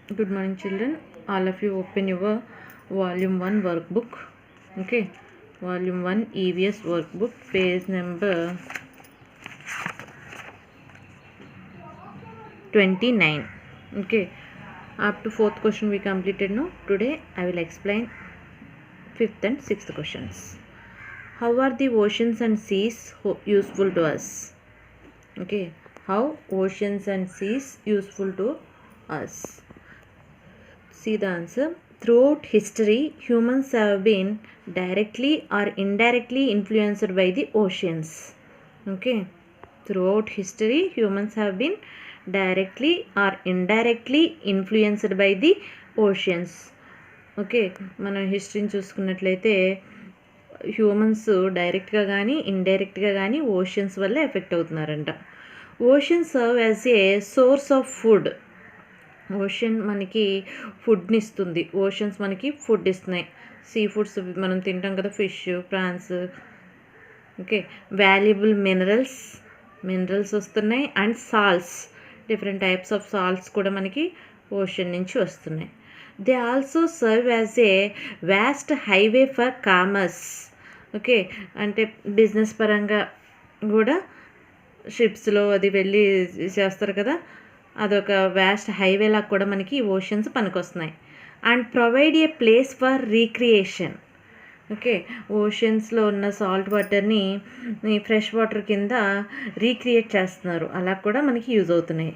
Good morning, children. All of you open your volume 1 workbook. Okay, volume 1 EVS workbook, page number 29. Okay, up to 4th question we completed now. Today I will explain 5th and 6th questions. How are the oceans and seas useful to us? Okay, how oceans and seas useful to us? See the answer. Throughout history, humans have been directly or indirectly influenced by the oceans. Okay. Throughout history, humans have been directly or indirectly influenced by the oceans. Okay, మనం హిస్టరీని చూసుకున్నట్లయితే humans డైరెక్ట్గా కానీ ఇండైరెక్ట్గా కానీ oceans వల్ల effect అవుతున్నారంట. Oceans serve as a source of food. Ocean మనకి ఫుడ్ని ఇస్తుంది. ఓషన్స్ మనకి ఫుడ్ ఇస్తున్నాయి. సీ ఫుడ్స్ మనం తింటాం కదా, fish, prawns. Okay, valuable minerals వస్తున్నాయి. And salts, different types of salts కూడా మనకి ఓషన్ నుంచి వస్తున్నాయి. They also serve as a vast highway for commerce. Okay, అంటే బిజినెస్ పరంగా కూడా షిప్స్లో అది వెళ్ళి చేస్తారు కదా, అదొక వాస్ట్ హైవేలా కూడా మనకి ఓషన్స్ పనికొస్తున్నాయి. And provide a place for recreation. Okay, ఓషన్స్లో ఉన్న సాల్ట్ వాటర్ని ఫ్రెష్ వాటర్ కింద రీక్రియేట్ చేస్తున్నారు, అలా కూడా మనకి యూజ్ అవుతున్నాయి.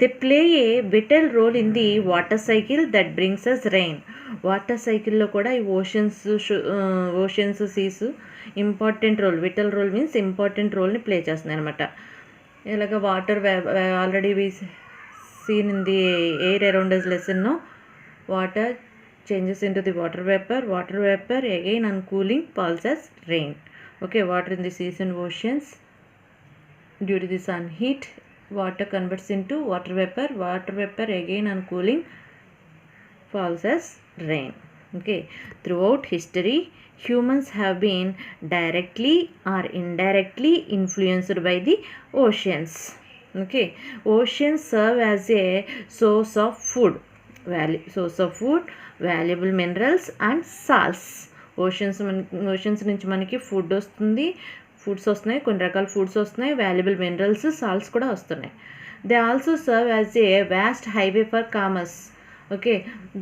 They play a vital role in the water cycle that brings us rain. Water సైకిల్లో కూడా ఈ oceans seas important role, vital role means important రోల్ని ప్లే చేస్తున్నాయి అనమాట. ఇలాగ water already seen in the air around us lesson, no? Water changes into the water vapor again on cooling falls as rain. Okay, water in the seas and oceans, due to the sun heat, water converts into water vapor again on cooling falls as rain. Okay, throughout history, humans have been directly or indirectly influenced by the oceans. Okay, oceans serve as a source of food, valuable minerals and salts. Oceans నుంచి మనకి foods వస్తున్నాయి, కొన్ని రకాల foods వస్తున్నాయి, valuable minerals, salts కూడా వస్తున్నాయి. They also serve as a vast highway for commerce. Okay,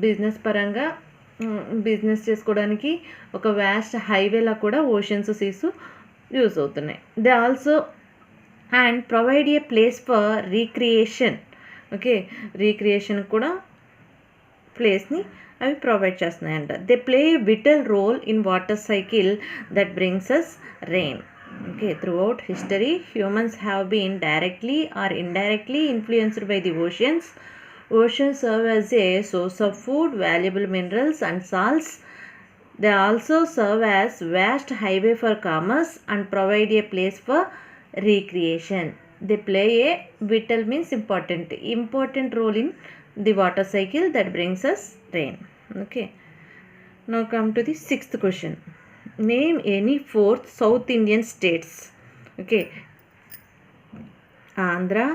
business పరంగా business చేసుకోవడానికి ఒక వాస్ట్ హైవేలా కూడా ఓషన్స్ సీస్ యూజ్ అవుతున్నాయి. They also and provide a place for recreation. Okay, recreation కూడా ప్లేస్ని అవి ప్రొవైడ్ చేస్తున్నాయంట. They play vital role in water cycle that brings us rain. Okay, throughout history humans have been directly or indirectly influenced by the oceans. Oceans serve as a source of food, valuable minerals and salts. They also serve as vast highway for commerce and provide a place for recreation. They play a vital means important role in the water cycle that brings us rain. Okay, now come to the 6th question. Name any 4th South Indian states. Okay, Andhra,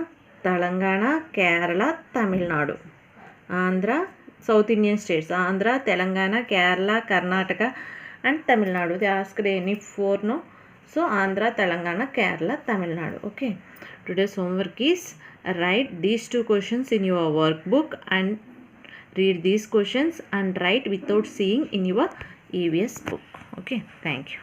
Telangana, Kerala, Tamil Nadu. Andhra, south Indian states Andhra, Telangana, Kerala, Karnataka and Tamil Nadu. They asked any 4, no? So Andhra, Telangana, Kerala, Tamil Nadu. Okay, today's homework is write these 2 questions in your workbook and read these questions and write without seeing in your EVS book. Okay, thank you.